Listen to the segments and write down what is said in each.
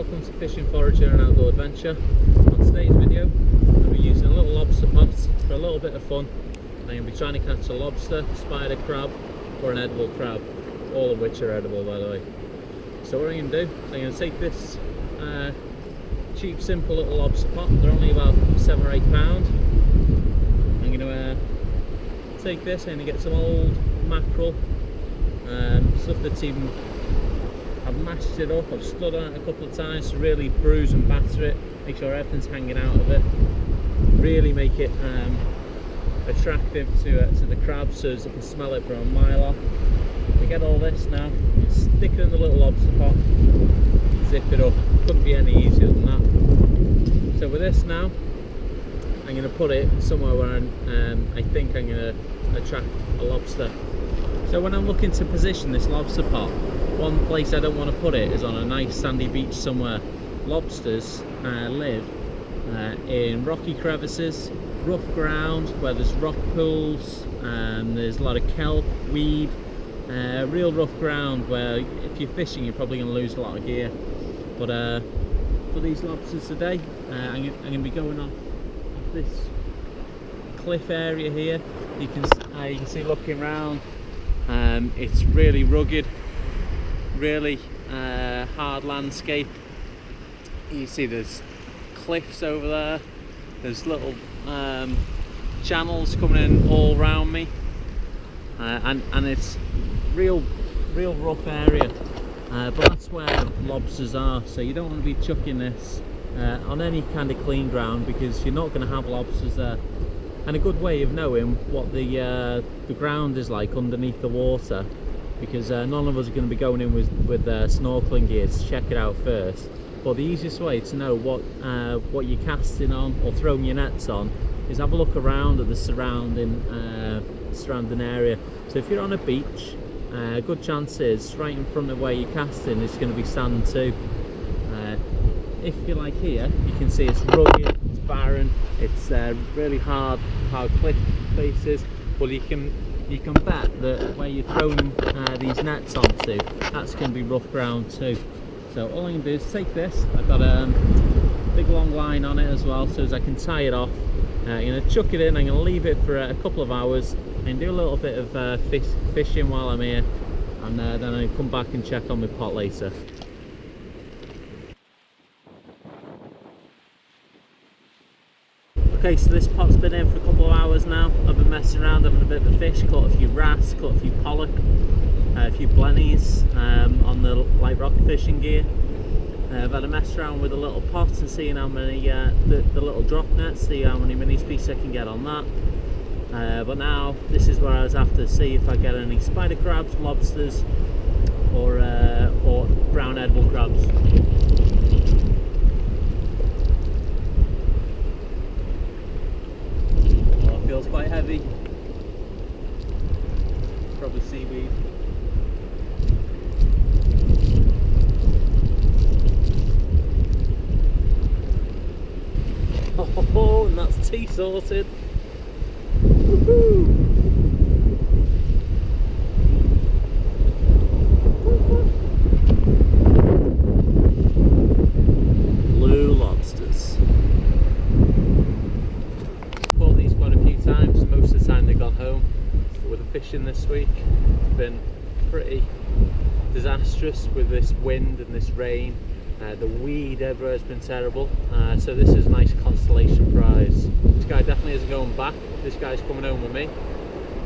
welcome to Fishing, Foraging and Outdoor Adventure. On today's video I'll be using a little lobster pot for a little bit of fun. I'm going to be trying to catch a lobster, spider crab or an edible crab, all of which are edible by the way. So what I'm going to do, I'm going to take this cheap simple little lobster pot, they're only about £7 or £8. I'm going to take this and get some old mackerel, stuff that's even, I've mashed it up, I've stood on it a couple of times to really bruise and batter it, make sure everything's hanging out of it, really make it attractive to the crabs so as they can smell it from a mile off. We get all this now, stick it in the little lobster pot, zip it up, couldn't be any easier than that. So with this now, I'm going to put it somewhere where I think I'm going to attract a lobster. So when I'm looking to position this lobster pot, one place I don't want to put it is on a nice sandy beach somewhere. Lobsters live in rocky crevices, rough ground where there's rock pools, there's a lot of kelp, weed, real rough ground where if you're fishing you're probably going to lose a lot of gear. But for these lobsters today, I'm going to be going off this cliff area here. You can see looking around, it's really rugged, really hard landscape. You see there's cliffs over there, there's little channels coming in all around me, and it's real rough area, but that's where lobsters are. So you don't want to be chucking this on any kind of clean ground because you're not going to have lobsters there. And a good way of knowing what the ground is like underneath the water, because none of us are going to be going in with snorkeling gear to check it out first. But the easiest way to know what you're casting on or throwing your nets on is have a look around at the surrounding area. So if you're on a beach, a good chance is right in front of where you're casting is going to be sand too. If you're like here, you can see it's rugged, it's barren, it's really hard cliff faces. Well, you can bet that where you're throwing these nets onto, that's going to be rough ground too. So all I'm going to do is take this, I've got a big long line on it as well, so as I can tie it off. I'm going to chuck it in, I'm going to leave it for a couple of hours and do a little bit of fishing while I'm here, and then I'll come back and check on my pot later. Okay, so this pot's been in for a couple of hours now. I've been messing around, having a bit of a fish, caught a few wrasse, caught a few pollock, a few blennies on the light rock fishing gear. I've had a mess around with a little pot and seeing how many, the little drop nets, see how many mini species I can get on that. But now, this is where I was after to see if I get any spider crabs, lobsters, or brown edible crabs. Feels quite heavy, probably seaweed. Oh, and that's tea sorted. Woohoo! Blue lobsters. Most of the time they've gone home. But with the fishing this week, it's been pretty disastrous with this wind and this rain. The weed everywhere has been terrible. So this is a nice consolation prize. This guy definitely isn't going back. This guy's coming home with me.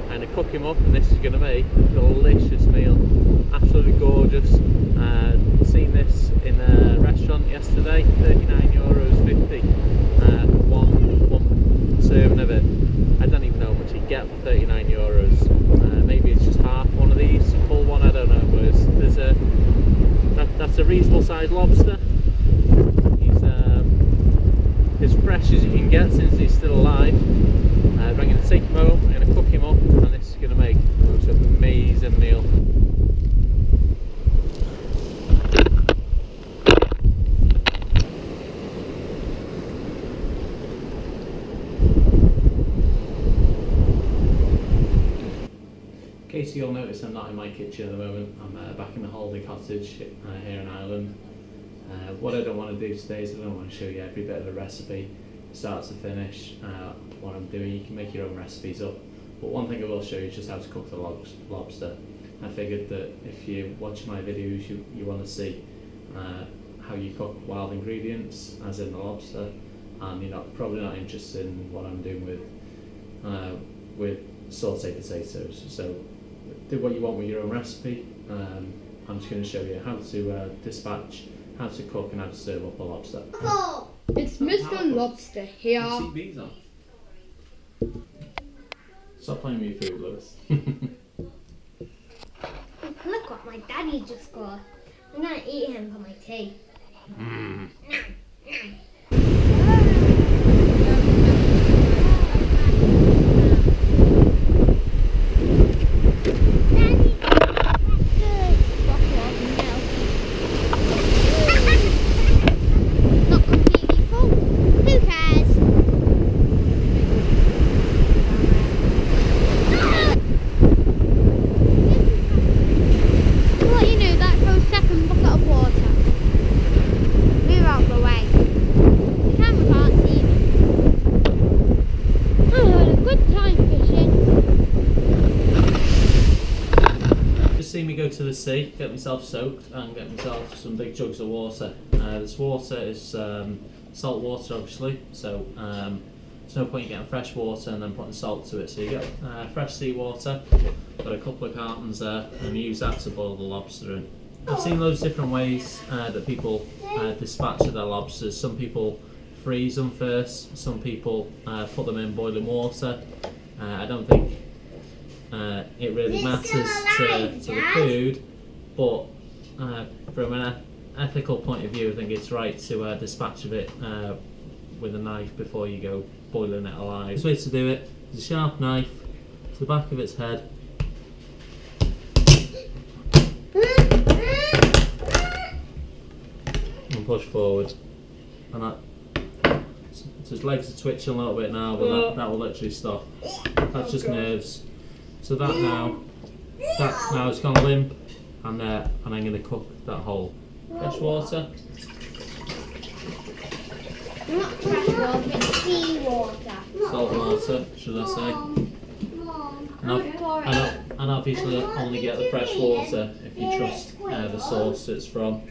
I'm going to cook him up and this is going to make a delicious meal. Absolutely gorgeous. Seen this in a restaurant yesterday, €39.50 for one serving of it. I don't even know how much you get for €39. Maybe it's just half one of these, full one, I don't know. But that's a reasonable sized lobster. He's as fresh as you can get since he's still alive. I'm going to take him home, I'm going to cook him up, and this is going to make the most amazing meal. Okay, so you'll notice I'm not in my kitchen at the moment. I'm back in the holiday cottage here in Ireland. What I don't want to do today is I don't want to show you every bit of a recipe, start to finish, what I'm doing. You can make your own recipes up. But one thing I will show you is just how to cook the lobster. I figured that if you watch my videos, you want to see how you cook wild ingredients, as in the lobster, and you're probably not interested in what I'm doing with sauteed potatoes. So do what you want with your own recipe. I'm just going to show you how to dispatch, how to cook, and how to serve up a lobster. It's Mr. Lobster here. Keep these on. Stop playing with your food, Lewis. Look what my daddy just got. I'm going to eat him for my tea. Me go to the sea, get myself soaked, and get myself some big jugs of water. This water is salt water, obviously, so there's no point in getting fresh water and then putting salt to it. So you get fresh seawater, got a couple of cartons there, and use that to boil the lobster in. I've seen loads of different ways that people dispatch their lobsters. Some people freeze them first, some people put them in boiling water. I don't think it really matters to the food, but from an ethical point of view, I think it's right to dispatch of it with a knife before you go boiling it alive. The way to do it is a sharp knife to the back of its head, and push forward, and that. So his legs are twitching a little bit now, but that will literally stop. That's just nerves. So that now it's gone limp, and I'm going to cook that whole. Fresh water. Not fresh water, it's seawater. Salt water, should I say? And obviously only get the fresh water if you trust the source it's from.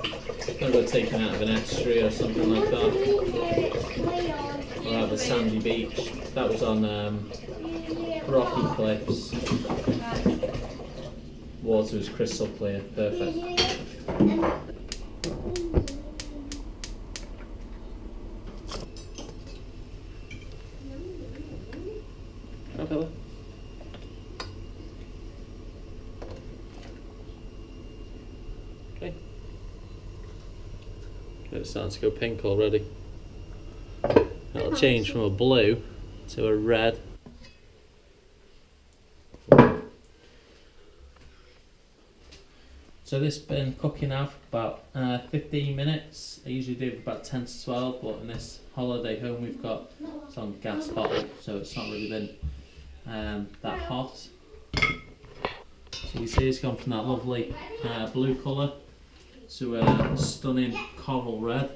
Don't go taking out of an estuary or something like that. Or have a sandy beach. That was on rocky cliffs. Water was crystal clear, perfect. Okay. Okay. It's starting to go pink already. It'll change from a blue to a red. So this has been cooking now for about 15 minutes. I usually do about 10 to 12, but in this holiday home we've got it's on gas bottle, so it's not really been that hot. So you see it's gone from that lovely blue colour to a stunning coral red.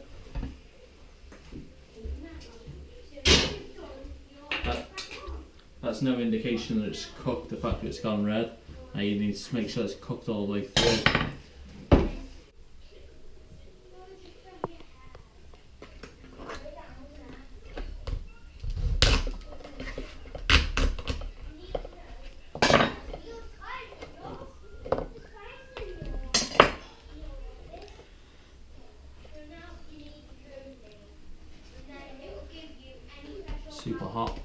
That's no indication that it's cooked, the fact that it's gone red. Now you need to make sure it's cooked all the way through. Super hot.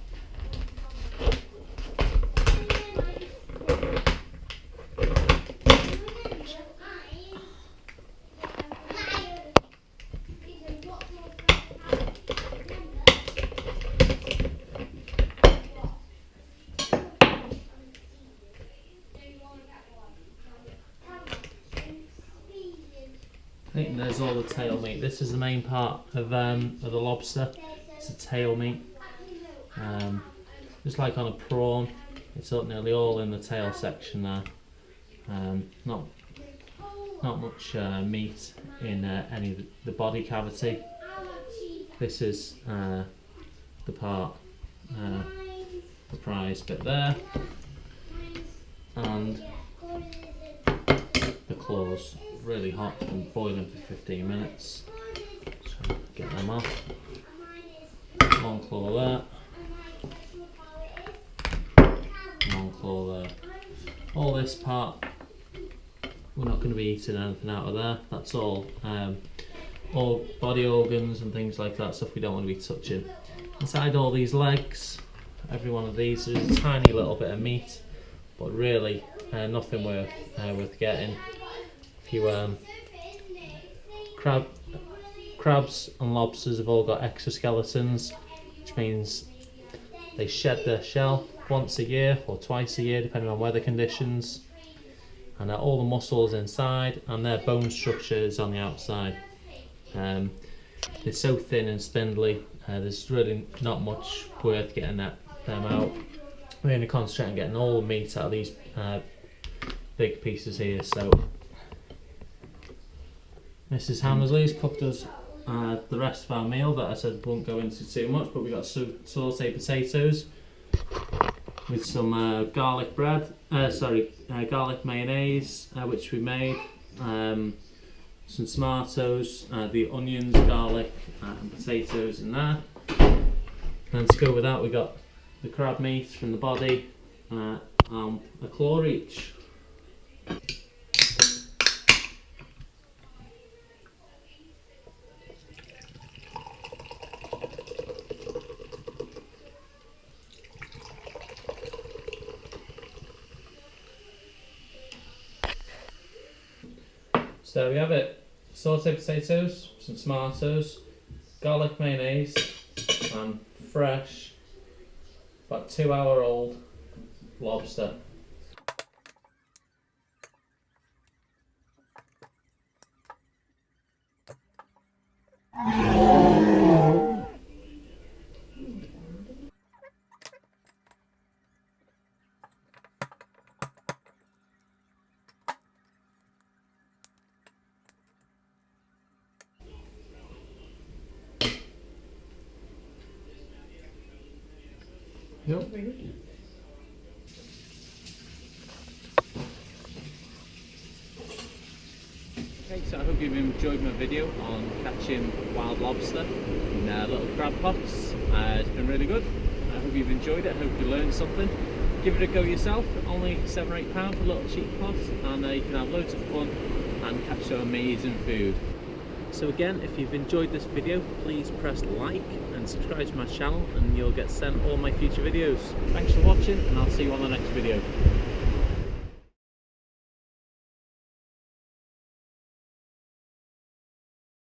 I think there's all the tail meat. This is the main part of the lobster. It's the tail meat. Just like on a prawn, it's nearly all in the tail section there. Not much meat in any of the body cavity. This is the part, the prize bit there, and the claws. Really hot, and boiling for 15 minutes. So get them off. One claw there, one claw there. All this part, we're not going to be eating anything out of there. That's all body organs and things like that, stuff we don't want to be touching. Inside all these legs, every one of these, is a tiny little bit of meat, but really nothing worth getting. If you crabs and lobsters have all got exoskeletons, which means they shed their shell once a year or twice a year depending on weather conditions, and all the muscles inside and their bone structure is on the outside. They're so thin and spindly, there's really not much worth getting them out. We're going to concentrate on getting all the meat out of these big pieces here. So Mrs. Hammersley's cooked us the rest of our meal that I said won't go into too much, but we got sauteed potatoes with some garlic mayonnaise, which we made, some tomatoes, the onions, garlic and potatoes in there. And to go with that we got the crab meat from the body, a claw each. So there we have it, sauteed potatoes, some tomatoes, garlic mayonnaise, and fresh, about 2-hour-old lobster. Yep. Okay, so I hope you've enjoyed my video on catching wild lobster in little crab pots. It's been really good. I hope you've enjoyed it. I hope you learned something. Give it a go yourself. Only £7 or £8 for a little cheap pot, and you can have loads of fun and catch some amazing food. So again, if you've enjoyed this video, please press like and subscribe to my channel and you'll get sent all my future videos. Thanks for watching, and I'll see you on the next video.